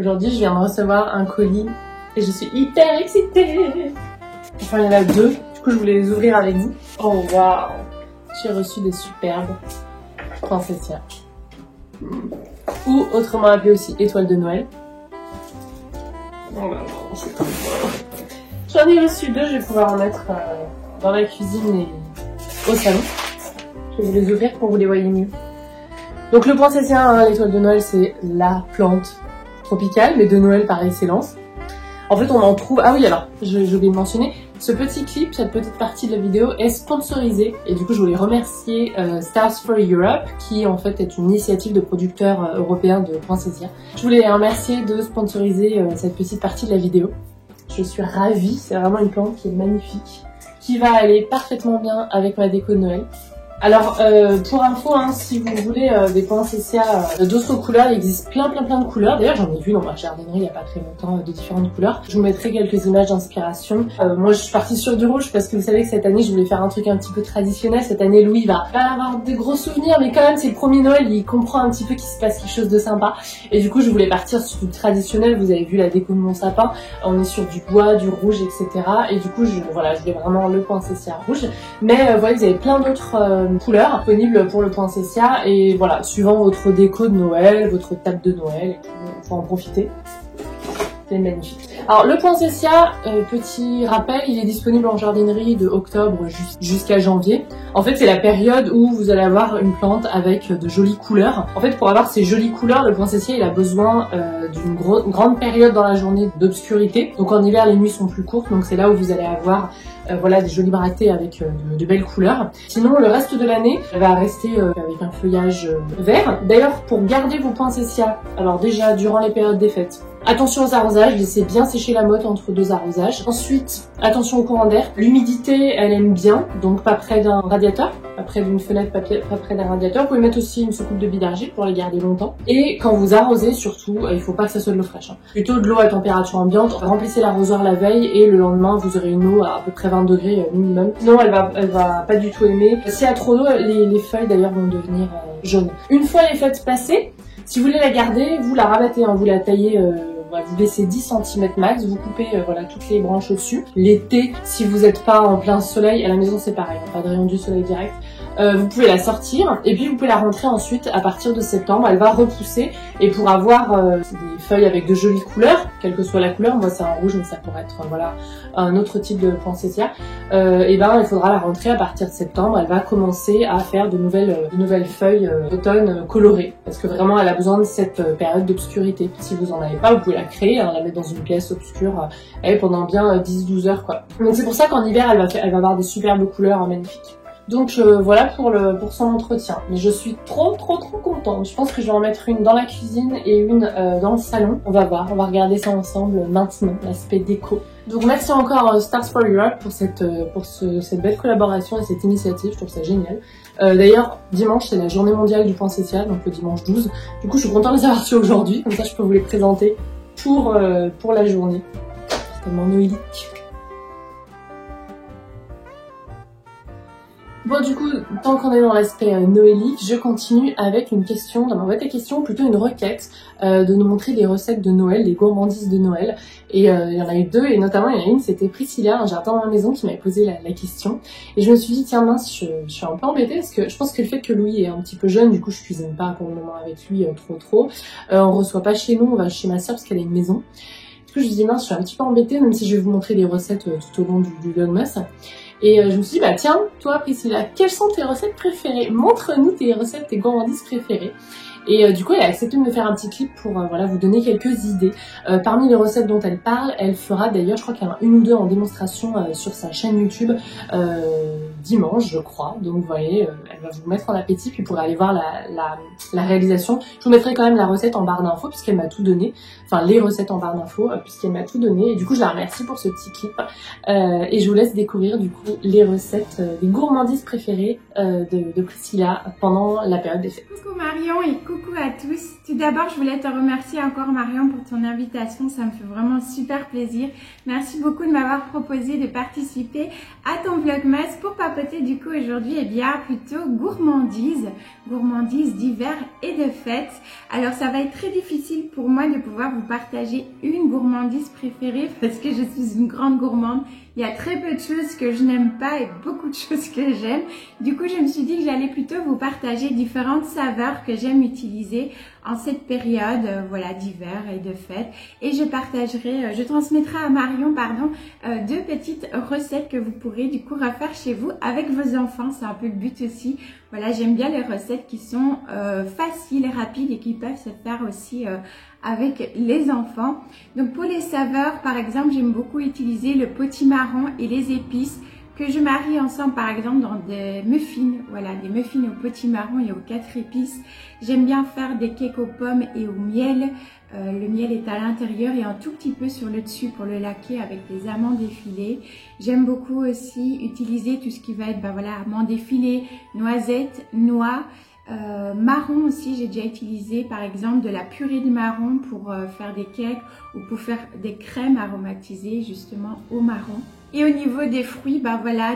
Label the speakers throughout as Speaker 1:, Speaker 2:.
Speaker 1: Aujourd'hui, je viens de recevoir un colis et je suis hyper excitée. Enfin, il y en a deux, du coup, je voulais les ouvrir avec vous. Oh waouh! J'ai reçu des superbes Princessia. Ou autrement appelé aussi étoile de Noël. Oh là là, c'est trop beau. J'en ai reçu deux, je vais pouvoir en mettre dans la cuisine et au salon. Je vais vous les ouvrir pour que vous les voyez mieux. Donc le Princessia, hein, l'étoile de Noël, c'est la plante tropicale, mais de Noël par excellence. En fait, on en trouve... Ah oui, alors, j'ai oublié de mentionner, ce petit clip, cette petite partie de la vidéo est sponsorisée. Et du coup, je voulais remercier Stars for Europe, qui en fait est une initiative de producteurs européens de Princessia. Je voulais les remercier de sponsoriser cette petite partie de la vidéo. Je suis ravie, c'est vraiment une plante qui est magnifique, qui va aller parfaitement bien avec ma déco de Noël. Alors, pour info, hein, si vous voulez des Princessia d'autres couleurs, il existe plein de couleurs. D'ailleurs, j'en ai vu dans ma jardinerie il n'y a pas très longtemps de différentes couleurs. Je vous mettrai quelques images d'inspiration. Moi, je suis partie sur du rouge parce que vous savez que cette année, je voulais faire un truc un petit peu traditionnel. Cette année, Louis va pas avoir de gros souvenirs, mais quand même, c'est le premier Noël, il comprend un petit peu qu'il se passe quelque chose de sympa. Et du coup, je voulais partir sur du traditionnel. Vous avez vu la déco de mon sapin. On est sur du bois, du rouge, etc. Et du coup, je voulais vraiment le Princessia rouge. Mais voilà, vous avez plein d'autres couleurs disponibles pour le Princessia et voilà, suivant votre déco de Noël, votre table de Noël, il faut en profiter. C'est magnifique. Alors le Princessia, petit rappel, il est disponible en jardinerie de octobre jusqu'à janvier. En fait, c'est la période où vous allez avoir une plante avec de jolies couleurs. En fait, pour avoir ces jolies couleurs, le Princessia, il a besoin d'une grande période dans la journée d'obscurité. Donc en hiver, les nuits sont plus courtes, donc c'est là où vous allez avoir voilà, des jolies bractées avec de belles couleurs. Sinon, le reste de l'année, elle va rester avec un feuillage vert. D'ailleurs, pour garder vos Princessia, alors déjà, durant les périodes des fêtes, attention aux arrosages, laissez bien sécher la motte entre deux arrosages. Ensuite, attention au courant d'air. L'humidité, elle aime bien, donc pas près d'un radiateur, pas près d'une fenêtre, pas près d'un radiateur. Vous pouvez mettre aussi une soucoupe de bille d'argile pour les garder longtemps. Et quand vous arrosez, surtout, il faut pas que ça soit de l'eau fraîche. Plutôt de l'eau à température ambiante. Remplissez l'arrosoir la veille et le lendemain, vous aurez une eau à peu près 20 degrés minimum. Sinon, elle va pas du tout aimer. S'il y a trop d'eau, les feuilles d'ailleurs vont devenir jaunes. Une fois les fêtes passées, si vous voulez la garder, vous la rabattez, hein, vous la taillez, vous laissez 10 cm max, vous coupez voilà, toutes les branches au-dessus. L'été, si vous n'êtes pas en plein soleil, à la maison c'est pareil, pas de rayon du soleil direct. Vous pouvez la sortir et puis vous pouvez la rentrer ensuite à partir de septembre. Elle va repousser et pour avoir des feuilles avec de jolies couleurs, quelle que soit la couleur, moi c'est un rouge mais ça pourrait être voilà un autre type de Princessia, et ben il faudra la rentrer à partir de septembre. Elle va commencer à faire de nouvelles feuilles d'automne colorées parce que vraiment elle a besoin de cette période d'obscurité. Si vous en avez pas, vous pouvez la créer, hein, la mettre dans une pièce obscure pendant bien 10-12 heures quoi. Donc c'est pour ça qu'en hiver elle va avoir des superbes couleurs magnifiques. Donc voilà pour son entretien. Mais je suis trop contente. Je pense que je vais en mettre une dans la cuisine et une dans le salon. On va voir, on va regarder ça ensemble maintenant, l'aspect déco. Donc merci encore Stars for Europe pour cette belle collaboration et cette initiative, je trouve ça génial. D'ailleurs, dimanche c'est la journée mondiale du Princessia, donc le dimanche 12. Du coup je suis contente de les avoir reçus aujourd'hui, comme ça je peux vous les présenter pour la journée. C'est tellement noélique. Bon du coup, tant qu'on est dans l'aspect noélique, je continue avec une question, dans ma boîte à questions, plutôt une requête de nous montrer des recettes de Noël, des gourmandises de Noël. Et il y en a eu deux, et notamment il y en a une, c'était Priscilla, un jardin dans la maison, qui m'avait posé la question. Et je me suis dit, tiens mince, je suis un peu embêtée, parce que je pense que le fait que Louis est un petit peu jeune, du coup je cuisine pas pour le moment avec lui trop. On reçoit pas chez nous, on va chez ma soeur parce qu'elle a une maison. Du coup je me dis, mince, je suis un petit peu embêtée, même si je vais vous montrer des recettes tout au long du Vlogmas. Et je me suis dit, bah tiens, toi Priscilla, quelles sont tes recettes préférées? Montre-nous tes recettes, tes gourmandises préférées. Et du coup, elle a accepté de me faire un petit clip pour voilà, vous donner quelques idées. Parmi les recettes dont elle parle, elle fera d'ailleurs, je crois qu'il y en a une ou deux en démonstration sur sa chaîne YouTube dimanche, je crois. Donc vous voyez, elle va vous mettre en appétit, puis vous pourrez aller voir la réalisation. Je vous mettrai quand même la recette en barre d'infos, puisqu'elle m'a tout donné. Enfin, les recettes en barre d'infos, puisqu'elle m'a tout donné. Et du coup, je la remercie pour ce petit clip. Et je vous laisse découvrir du coup les recettes des gourmandises préférées de Priscilla pendant la période des fêtes.
Speaker 2: Coucou Marion et coucou coucou à tous. Tout d'abord, je voulais te remercier encore Marion pour ton invitation. Ça me fait vraiment super plaisir. Merci beaucoup de m'avoir proposé de participer à ton vlogmas pour papoter du coup aujourd'hui, plutôt gourmandise. Gourmandise d'hiver et de fête. Alors ça va être très difficile pour moi de pouvoir vous partager une gourmandise préférée parce que je suis une grande gourmande. Il y a très peu de choses que je n'aime pas et beaucoup de choses que j'aime. Du coup, je me suis dit que j'allais plutôt vous partager différentes saveurs que j'aime utiliser en cette période voilà, d'hiver et de fête. Et je transmettrai à Marion deux petites recettes que vous pourrez du coup refaire chez vous avec vos enfants. C'est un peu le but aussi. Voilà, j'aime bien les recettes qui sont faciles, rapides et qui peuvent se faire aussi avec les enfants. Donc pour les saveurs, par exemple, j'aime beaucoup utiliser le potimarron et les épices que je marie ensemble, par exemple, dans des muffins. Voilà, des muffins au potimarron et aux 4 épices. J'aime bien faire des cakes aux pommes et au miel. Le miel est à l'intérieur et un tout petit peu sur le dessus pour le laquer avec des amandes effilées. J'aime beaucoup aussi utiliser tout ce qui va être amandes effilées, noisettes, noix. Marron aussi, j'ai déjà utilisé par exemple de la purée de marron pour faire des cakes ou pour faire des crèmes aromatisées justement au marron. Et au niveau des fruits,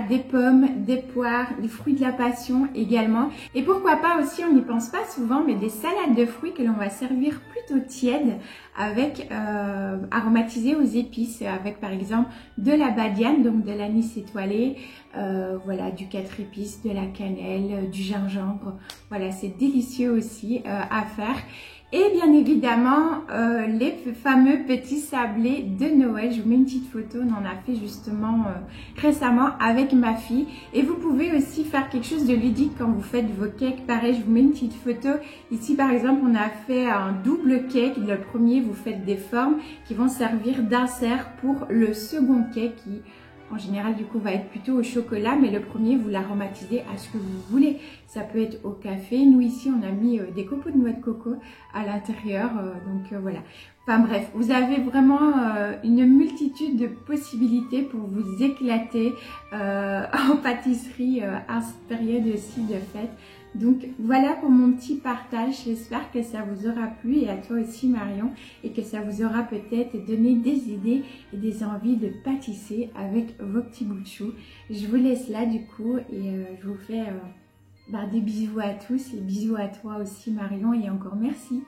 Speaker 2: des pommes, des poires, des fruits de la passion également. Et pourquoi pas aussi, on n'y pense pas souvent, mais des salades de fruits que l'on va servir plutôt tièdes avec aromatisées aux épices, avec par exemple de la badiane, donc de l'anis étoilé, du 4 épices, de la cannelle, du gingembre. Voilà, c'est délicieux aussi à faire. Et bien évidemment, les fameux petits sablés de Noël. Je vous mets une petite photo, on en a fait justement récemment avec ma fille. Et vous pouvez aussi faire quelque chose de ludique quand vous faites vos cakes. Pareil, je vous mets une petite photo. Ici, par exemple, on a fait un double cake. Le premier, vous faites des formes qui vont servir d'insert pour le second cake qui... En général, du coup, va être plutôt au chocolat, mais le premier, vous l'aromatisez à ce que vous voulez. Ça peut être au café. Nous, ici, on a mis des copeaux de noix de coco à l'intérieur. Voilà. Enfin bref, vous avez vraiment une multitude de possibilités pour vous éclater en pâtisserie à cette période aussi de fête. Donc voilà pour mon petit partage, j'espère que ça vous aura plu et à toi aussi Marion et que ça vous aura peut-être donné des idées et des envies de pâtisser avec vos petits bouts de chou. Je vous laisse là du coup et je vous fais des bisous à tous et bisous à toi aussi Marion et encore merci.